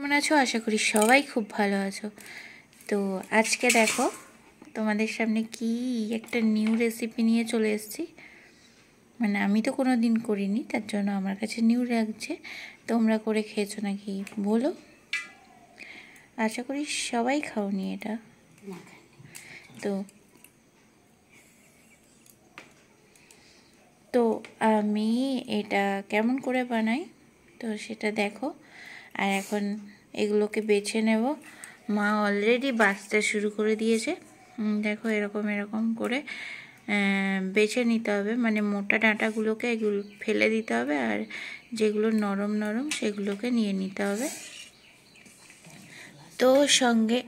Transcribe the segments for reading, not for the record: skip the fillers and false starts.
কেমন আছো? আশা করি সবাই খুব ভালো আছো। তো আজকে দেখো তোমাদের সামনে কি একটা নিউ রেসিপি নিয়ে চলে এসেছি। মানে আমি তো কোনো দিন করিনি, তার জন্য আমার কাছে নিউ লাগছে। তোমরা করে খেয়েছো নাকি বলো? আশা করি সবাই খাওনি এটা। তো তো আমি এটা কেমন করে বানাই তো সেটা দেখো। আর এখন এগুলোকে বেছে নেব। মা অলরেডি বাছতে শুরু করে দিয়েছে। দেখো এরকম এরকম করে বেছে নিতে হবে, মানে মোটা ডাঁটাগুলোকে এগুলো ফেলে দিতে হবে, আর যেগুলো নরম নরম সেগুলোকে নিয়ে নিতে হবে। তো সঙ্গে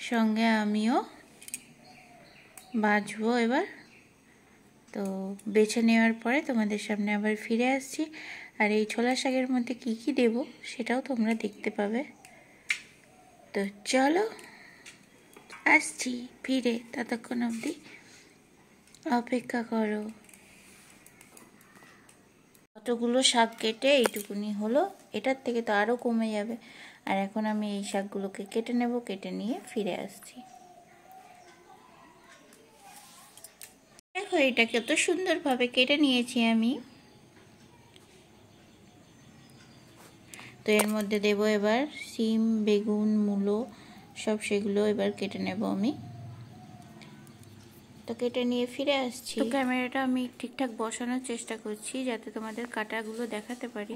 সঙ্গে আমিও বাছবো এবার। তো বেছে নেওয়ার পরে তোমাদের সামনে আবার ফিরে আসছি। আর এই ছোলা শাকের মধ্যে কি কি দেব সেটাও তোমরা দেখতে পাবে। তো চলো আসছি ফিরে, ততক্ষণ অবধি অপেক্ষা করো। কতগুলো শাক কেটে এইটুকুনি হলো, এটার থেকে তো আরও কমে যাবে। আর এখন আমি এই শাকগুলোকে কেটে নেব, কেটে নিয়ে ফিরে আসছি। দেখো এটাকে তো সুন্দরভাবে কেটে নিয়েছি আমি। তো এর মধ্যে দেব এবার সিম, বেগুন, মূলো সব, সেগুলো এবার কেটে নেব আমি। তো কেটে নিয়ে ফিরে আসছি। তো ক্যামেরাটা আমি ঠিকঠাক বসানোর চেষ্টা করছি যাতে তোমাদের কাটাগুলো দেখাতে পারি।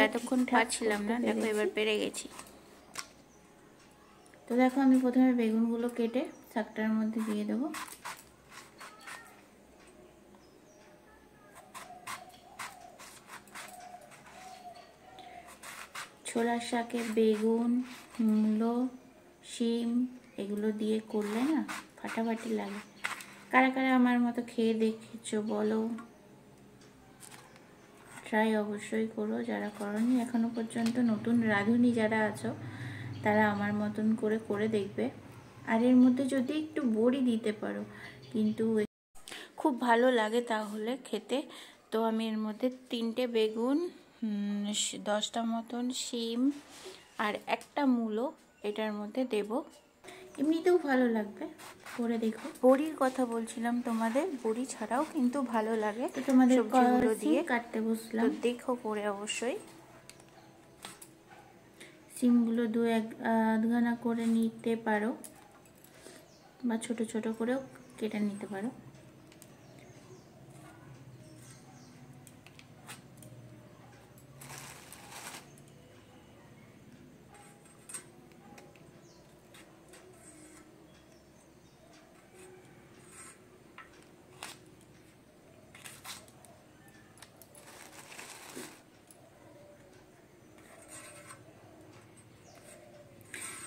এতক্ষণ পাচ্ছিলাম না, দেখো এবার পেরে গেছি। তো দেখো আমি প্রথমে বেগুনগুলো কেটে শাকটার মধ্যে দিয়ে দেবো। ছোলার শাকে বেগুন, মূলো, শিম এগুলো দিয়ে করলে না ফাটাফাটি লাগে। কারা কারা আমার মতো খেয়ে দেখেছো বলো? ট্রাই অবশ্যই করো যারা করনি এখনো পর্যন্ত। নতুন রাঁধুনি যারা আছো তারা আমার মতন করে করে দেখবে। আর এর মধ্যে যদি একটু বড়ি দিতে পারো কিন্তু খুব ভালো লাগে তাহলে খেতে। তো আমি এর মধ্যে 3টে বেগুন, 10টা মতন শিম আর একটা মূলো এটার মধ্যে দেব। এমনিতেও ভালো লাগবে, করে দেখো। বড়ির কথা বলছিলাম তোমাদের, বড়ি ছাড়াও কিন্তু ভালো লাগে। তো তোমাদের সবজিগুলো দিয়ে কাটতে বসলাম, তো দেখো করে অবশ্যই। সিমগুলো আধখানা করে নিতে পারো বা ছোট ছোট করেও কেটে নিতে পারো।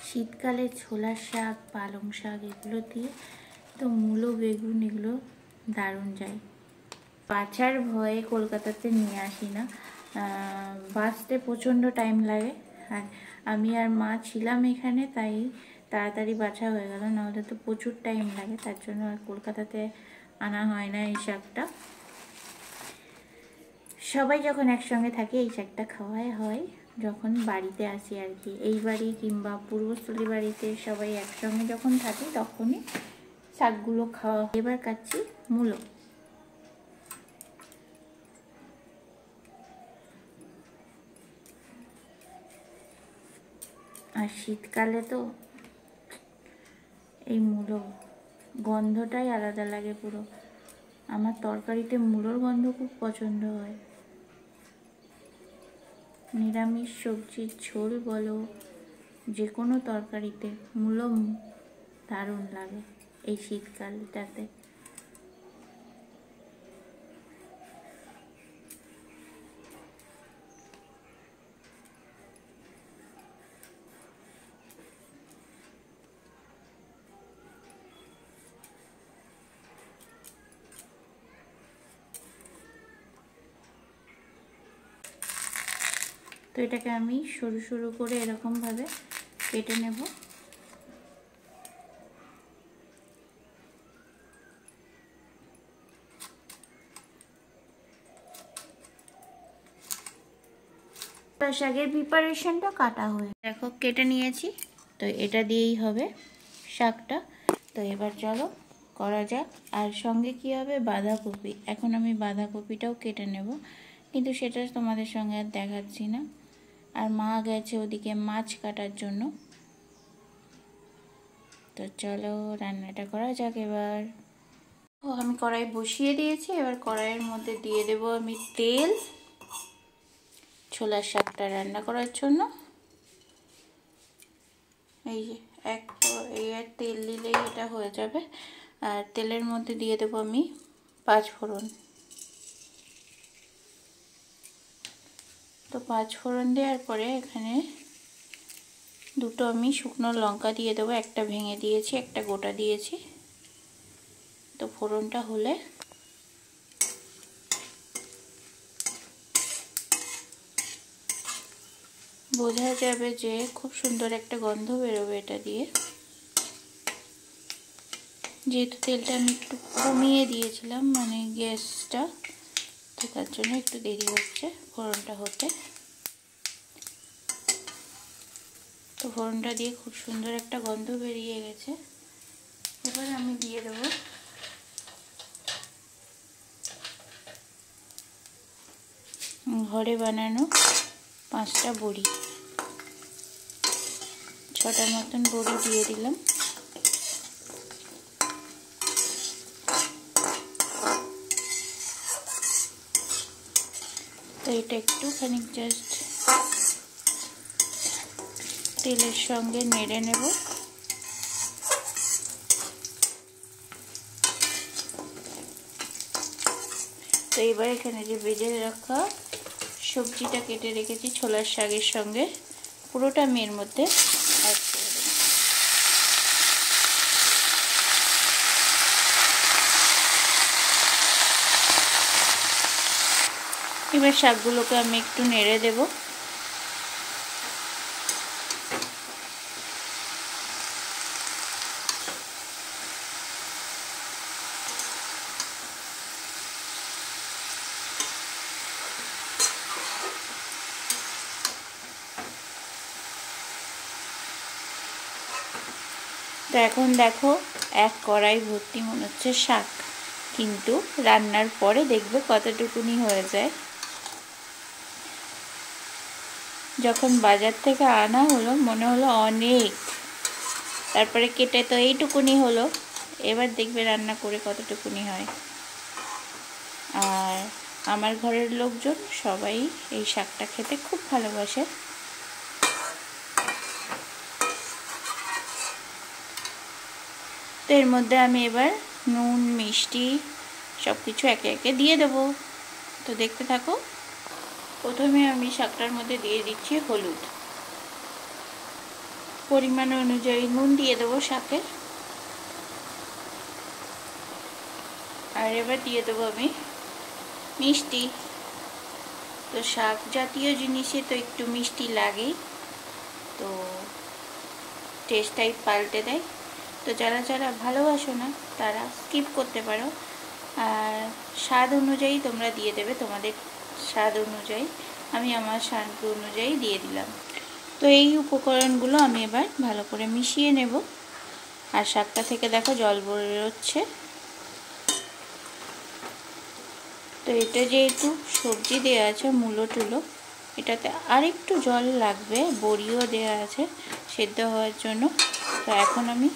শীতকালে ছোলার শাক, পালং শাক এগুলো দিয়ে তো মূলো, বেগুন এগুলো দারুণ যায়। বাছার ভয়ে কলকাতাতে নিয়ে আসি না, বাছতে প্রচণ্ড টাইম লাগে। আর আমি আর মা ছিলাম এখানে, তাই তাড়াতাড়ি বাছা হয়ে গেল, নাহলে তো প্রচুর টাইম লাগে। তার জন্য আর কলকাতাতে আনা হয় না এই শাকটা। সবাই যখন একসঙ্গে থাকে এই শাকটা খাওয়াই হয় যখন বাড়িতে আসি আর কি। এই বাড়ি কিংবা পূর্বস্থলী বাড়িতে সবাই একসঙ্গে যখন থাকি তখনই শাকগুলো খাওয়া। এবার কাটছি মূলো। আর শীতকালে তো এই মূলো গন্ধটাই আলাদা লাগে পুরো। আমার তরকারিতে মূলোর গন্ধ খুব পছন্দ হয়। নিরামিষ সবজির ঝোল বলো, যে কোনো তরকারিতে মূলো দারুণ লাগে এই শীতকালটাতে। তো এটাকে আমি সরু সরু করে এরকমভাবে কেটে নেব। শাকের প্রিপারেশনটা কাটা হয়ে দেখো কেটে নিয়েছি, তো এটা দিয়েই হবে শাকটা। তো এবার চলো করা যাক। আর সঙ্গে কি হবে, বাঁধাকপি। এখন আমি বাঁধাকপিটাও কেটে নেব, কিন্তু সেটা তোমাদের সঙ্গে আর দেখাচ্ছি না। আর মা গেছে ওদিকে মাছ কাটার জন্য। তো চলো রান্নাটা করা যাক এবার। আমি কড়াই বসিয়ে দিয়েছি, এবার কড়াইয়ের মধ্যে দিয়ে দেব আমি তেল ছোলার শাকটা রান্না করার জন্য। এই যে এই আর তেল দিলেই এটা হয়ে যাবে। আর তেলের মধ্যে দিয়ে দেব আমি 5 ফোড়ন। তো 5 ফোড়ন দেওয়ার পরে এখানে দুটো আমি শুকনো লঙ্কা দিয়ে দেবো, একটা ভেঙে দিয়েছি, একটা গোটা দিয়েছি। তো ফোড়নটা হলে বোঝা যাবে যে খুব সুন্দর একটা গন্ধ বেরোবে এটা দিয়ে। যেহেতু তেলটা আমি একটু কমিয়ে দিয়েছিলাম, মানে গ্যাসটা, তো তার জন্য একটু দেরি হচ্ছে ফোড়নটা হতে। তো ফোড়নটা দিয়ে খুব সুন্দর একটা গন্ধ বেরিয়ে গেছে। এবার আমি দিয়ে দেবো ঘরে বানানো 5টা বড়ি, 6টা মতন বড়ি দিয়ে দিলাম। তো এটা একটুখানি জাস্ট তেলের সঙ্গে নেড়ে নেব। তো এবার এখানে যে ভেজে রাখা সবজিটা কেটে রেখেছি ছোলার শাকের সঙ্গে, পুরোটা আমি এর মধ্যে অ্যাড করে দেব। এবার শাকগুলোকে আমি একটু নেড়ে দেব। তো এখন দেখো এক কড়াই ভর্তি মনে হচ্ছে শাক, কিন্তু রান্নার পরে দেখবে কতটুকুনি হয়ে যায়। যখন বাজার থেকে আনা হলো মনে হলো অনেক, তারপরে কেটে তো এইটুকুনি হলো। এবার দেখবে রান্না করে কতটুকুনি হয়। আর আমার ঘরের লোকজন সবাই এই শাকটা খেতে খুব ভালোবাসে। তো এর মধ্যে আমি এবার নুন মিষ্টি সব কিছু একে একে দিয়ে দেবো। তো দেখতে থাকো। প্রথমে আমি শাকটার মধ্যে দিয়ে দিচ্ছি হলুদ, পরিমাণ অনুযায়ী নুন দিয়ে দেবো শাকে। আর এবার দিয়ে দেবো আমি মিষ্টি। তো শাক জাতীয় জিনিসে তো একটু মিষ্টি লাগেই, তো টেস্টটাই পাল্টে দেয়। তো যারা যারা ভালোবাসো না তারা স্কিপ করতে পারো, আর স্বাদ অনুযায়ী তোমরা দিয়ে দেবে, তোমাদের স্বাদ অনুযায়ী। আমি আমার স্বাদ অনুযায়ী দিয়ে দিলাম। তো এই উপকরণগুলো আমি এবার ভালো করে মিশিয়ে নেব। আর শাকটা থেকে দেখো জল বেরোচ্ছে। তো এটা যেহেতু সবজি দেওয়া আছে মূলো টুলো, এটাতে আরেকটু জল লাগবে, বড়িও দেওয়া আছে সেদ্ধ হওয়ার জন্য। তো এখন আমি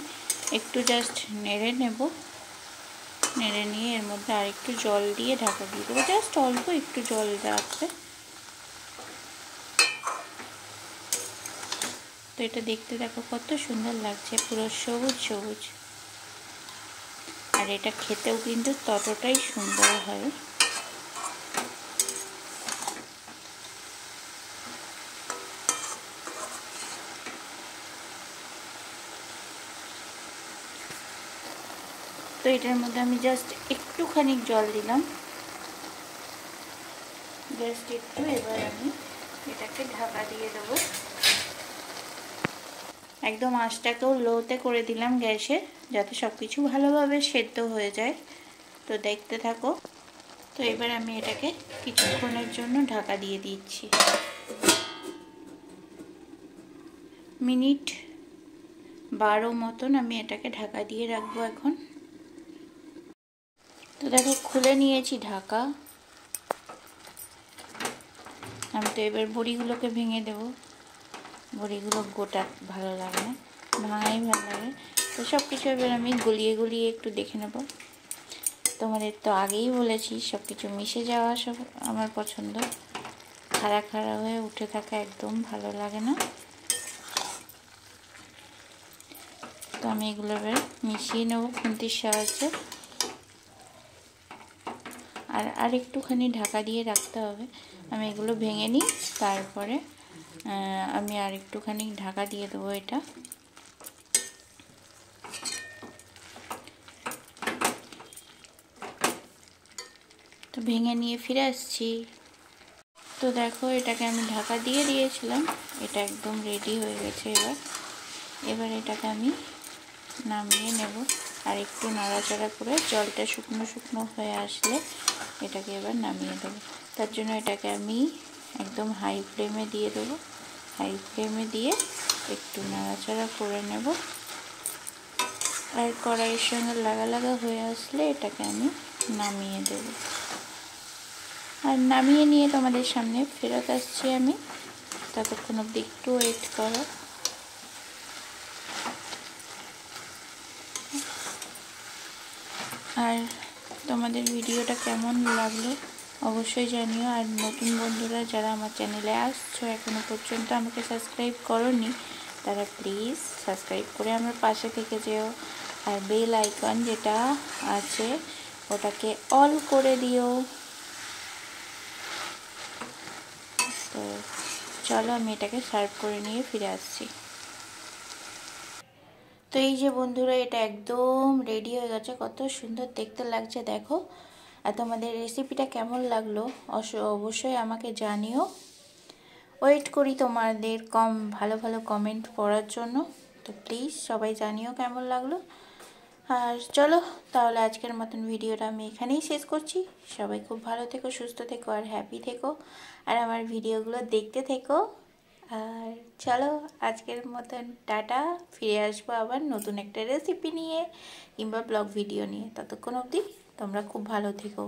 একটু জাস্ট নেড়ে নেব, নেড়ে নিয়ে এর মধ্যে আরেকটু জল দিয়ে ঢাকা দিয়ে দেবো, জাস্ট অল্প একটু জল রাখবে। তো এটা দেখতে দেখো কত সুন্দর লাগছে, পুরো সবুজ সবুজ। আর এটা খেতেও কিন্তু ততটাই সুন্দর হয়। তো এটার মধ্যে আমি জাস্ট একটুখানি জল দিলাম, জাস্ট একটু। এবার আমি এটাকে ঢাকা দিয়ে দেবো। একদম আঁচটাকেও লোতে করে দিলাম গ্যাসের, যাতে সব কিছু ভালোভাবে সেদ্ধ হয়ে যায়। তো দেখতে থাকো। তো এবার আমি এটাকে কিছুক্ষণের জন্য ঢাকা দিয়ে দিচ্ছি। মিনিট 12 মতন আমি এটাকে ঢাকা দিয়ে রাখবো এখন। তো দেখো খুলে নিয়েছি ঢাকা। আমি তো এবার বড়িগুলোকে ভেঙে দেব। বড়িগুলো গোটা ভালো লাগে না, ভাঙাই ভালো লাগে। তো সব কিছু এবার আমি গলিয়ে গলিয়ে একটু দেখে নেব। তোমাদের তো আগেই বলেছি সব কিছু মিশে যাওয়া সব আমার পছন্দ, খাড়া খাড়া হয়ে উঠে থাকা একদম ভালো লাগে না। তো আমি এগুলো এবার মিশিয়ে নেব খুন্তির সাহায্যে। আর একটুখানি ঢাকা দিয়ে রাখতে হবে। আমি এগুলো ভেঙে নিই, তারপরে আমি আর একটুখানি ঢাকা দিয়ে দেবো এটা। তো ভেঙে নিয়ে ফিরে আসছি। তো দেখো এটাকে আমি ঢাকা দিয়ে দিয়েছিলাম, এটা একদম রেডি হয়ে গেছে। এবার এটাকে আমি নামিয়ে নেব। আর একটু নাড়াচাড়া করে জলটা শুকনো শুকনো হয়ে আসলে এটাকে এবার নামিয়ে দেবো। তার জন্য এটাকে আমি একদম হাই ফ্লেমে দিয়ে দেবো। হাই ফ্লেমে দিয়ে একটু নাড়াচাড়া করে নেব। আর কড়াইয়ের সঙ্গে লাগা লাগা হয়ে আসলে এটাকে আমি নামিয়ে দেব। আর নামিয়ে নিয়ে তোমাদের সামনে ফেরত আসছি আমি। ততক্ষণ অবধি একটু ওয়েট করো। আর তোমাদের ভিডিওটা কেমন লাগলো অবশ্যই জানিও। আর নতুন বন্ধুরা যারা আমার চ্যানেলে আসছো এখনো পর্যন্ত আমাকে সাবস্ক্রাইব করোনি, তারা প্লিজ সাবস্ক্রাইব করে আমার পাশে থেকে যেও। আর বেল আইকন যেটা আছে ওটাকে অল করে দিও। তো চলো আমি এটাকে সার্ভ করে নিয়ে ফিরে আসছি। তো এই যে বন্ধুরা, এটা একদম রেডি হয়ে গেছে। কত সুন্দর দেখতে লাগছে দেখো। আর তোমাদের রেসিপিটা কেমন লাগলো অবশ্যই আমাকে জানিও। ওয়েট করি তোমাদের ভালো ভালো কমেন্ট পড়ার জন্য। তো প্লিজ সবাই জানিও কেমন লাগলো। আর চলো তাহলে আজকের মতন ভিডিওটা আমি এখানেই শেষ করছি। সবাই খুব ভালো থেকো, সুস্থ থেকো আর হ্যাপি থেকো। আর আমার ভিডিওগুলো দেখতে থেকো। আর চলো আজকের মতন টাটা। ফিরে আসবো আবার নতুন একটা রেসিপি নিয়ে কিংবা ব্লগ ভিডিও নিয়ে। ততক্ষণ অবধি তোমরা খুব ভালো থেকো।